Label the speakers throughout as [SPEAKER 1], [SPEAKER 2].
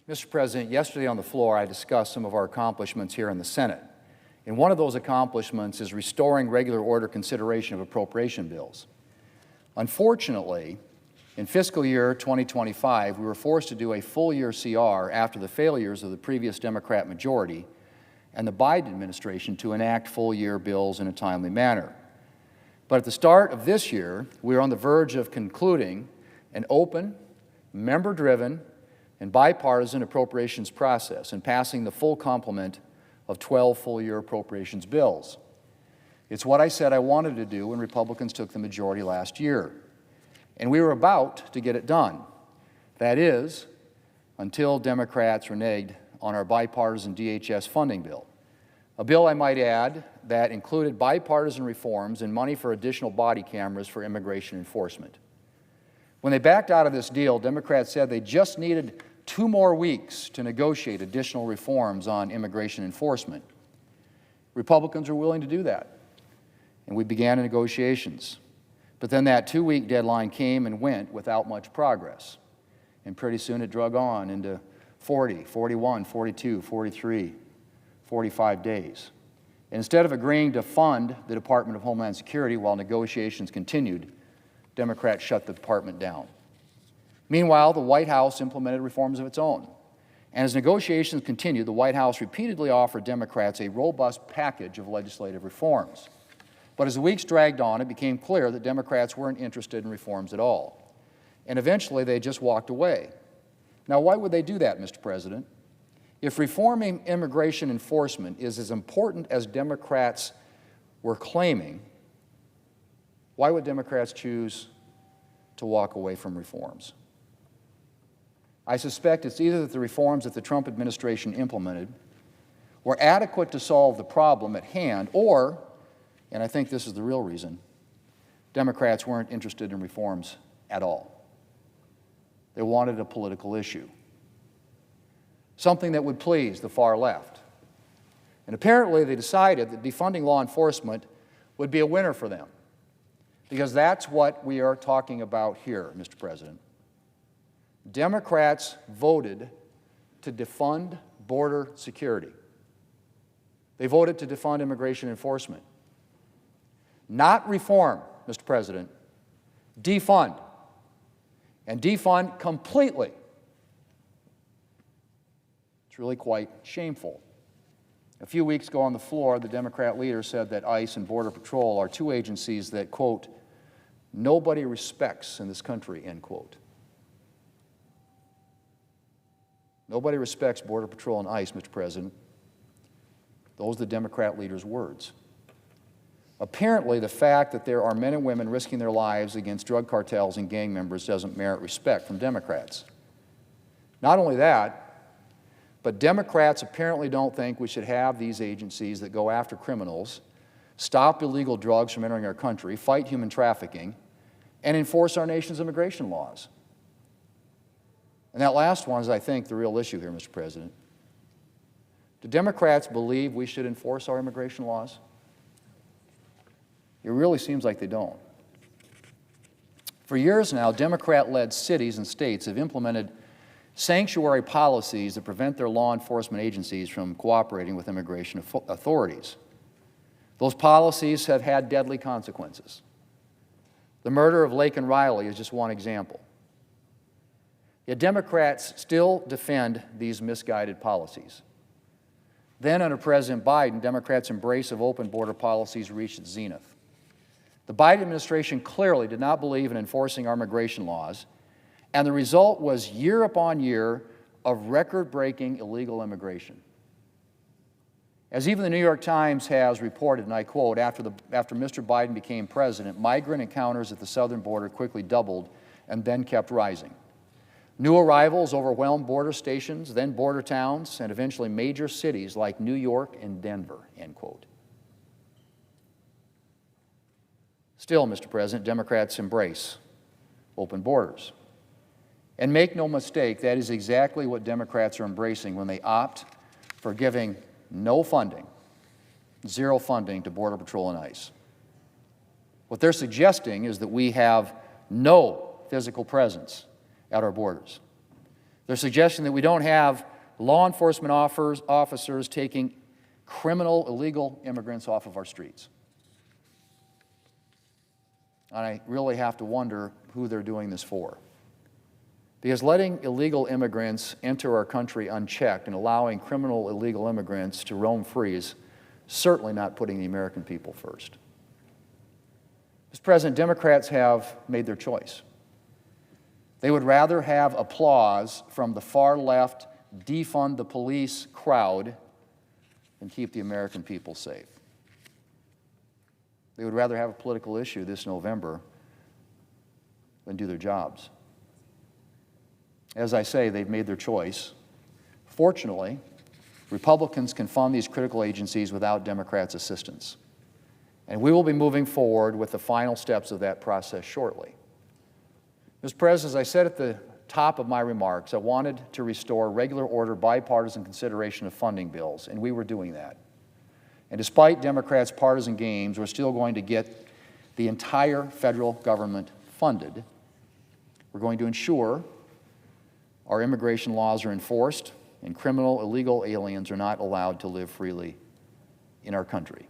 [SPEAKER 1] Mr. President, yesterday on the floor I discussed some of our accomplishments here in the Senate. And one of those accomplishments is restoring regular order consideration of appropriation bills. Unfortunately, in fiscal year 2025, we were forced to do a full-year CR after the failures of the previous Democrat majority and the Biden administration to enact full-year bills in a timely manner. But at the start of this year, we are on the verge of concluding an open, member-driven, and bipartisan appropriations process and passing the full complement of 12 full-year appropriations bills. It's what I said I wanted to do when Republicans took the majority last year. And we were about to get it done. That is, until Democrats reneged on our bipartisan DHS funding bill. A bill, I might add, that included bipartisan reforms and money for additional body cameras for immigration enforcement. When they backed out of this deal, Democrats said they just needed 2 more weeks to negotiate additional reforms on immigration enforcement. Republicans were willing to do that, and we began negotiations. But then that 2-week deadline came and went without much progress. And pretty soon it drug on into 40, 41, 42, 43, 45 days. And instead of agreeing to fund the Department of Homeland Security while negotiations continued, Democrats shut the department down. Meanwhile, the White House implemented reforms of its own. And as negotiations continued, the White House repeatedly offered Democrats a robust package of legislative reforms. But as the weeks dragged on, it became clear that Democrats weren't interested in reforms at all. And eventually, they just walked away. Now, why would they do that, Mr. President? If reforming immigration enforcement is as important as Democrats were claiming, why would Democrats choose to walk away from reforms? I suspect it's either that the reforms that the Trump administration implemented were adequate to solve the problem at hand, or, and I think this is the real reason, Democrats weren't interested in reforms at all. They wanted a political issue, something that would please the far left. And apparently they decided that defunding law enforcement would be a winner for them, because that's what we are talking about here, Mr. President. Democrats voted to defund border security. They voted to defund immigration enforcement. Not reform, Mr. President, defund. And defund completely. It's really quite shameful. A few weeks ago on the floor, the Democrat leader said that ICE and Border Patrol are 2 agencies that, quote, nobody respects in this country, end quote. Nobody respects Border Patrol and ICE, Mr. President. Those are the Democrat leader's words. Apparently, the fact that there are men and women risking their lives against drug cartels and gang members doesn't merit respect from Democrats. Not only that, but Democrats apparently don't think we should have these agencies that go after criminals, stop illegal drugs from entering our country, fight human trafficking, and enforce our nation's immigration laws. And that last one is, I think, the real issue here, Mr. President. Do Democrats believe we should enforce our immigration laws? It really seems like they don't. For years now, Democrat-led cities and states have implemented sanctuary policies that prevent their law enforcement agencies from cooperating with immigration authorities. Those policies have had deadly consequences. The murder of Laken Riley is just one example. Yet Democrats still defend these misguided policies. Then, under President Biden, Democrats' embrace of open border policies reached its zenith. The Biden administration clearly did not believe in enforcing our immigration laws, and the result was year upon year of record-breaking illegal immigration. As even the New York Times has reported, and I quote, after Mr. Biden became president, migrant encounters at the southern border quickly doubled and then kept rising. New arrivals overwhelmed border stations, then border towns, and eventually major cities like New York and Denver, end quote. Still, Mr. President, Democrats embrace open borders. And make no mistake, that is exactly what Democrats are embracing when they opt for giving no funding, zero funding to Border Patrol and ICE. What they're suggesting is that we have no physical presence at our borders. They're suggesting that we don't have law enforcement officers taking criminal, illegal immigrants off of our streets. And I really have to wonder who they're doing this for. Because letting illegal immigrants enter our country unchecked and allowing criminal illegal immigrants to roam free is certainly not putting the American people first. Mr. President, Democrats have made their choice. They would rather have applause from the far left, defund the police crowd than keep the American people safe. They would rather have a political issue this November than do their jobs. As I say, they've made their choice. Fortunately, Republicans can fund these critical agencies without Democrats' assistance. And we will be moving forward with the final steps of that process shortly. Mr. President, as I said at the top of my remarks, I wanted to restore regular order bipartisan consideration of funding bills, and we were doing that. And despite Democrats' partisan games, we're still going to get the entire federal government funded. We're going to ensure our immigration laws are enforced and criminal, illegal aliens are not allowed to live freely in our country.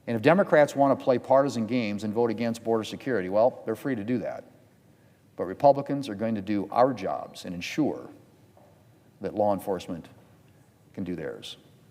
[SPEAKER 1] And if Democrats want to play partisan games and vote against border security, well, they're free to do that. But Republicans are going to do our jobs and ensure that law enforcement can do theirs.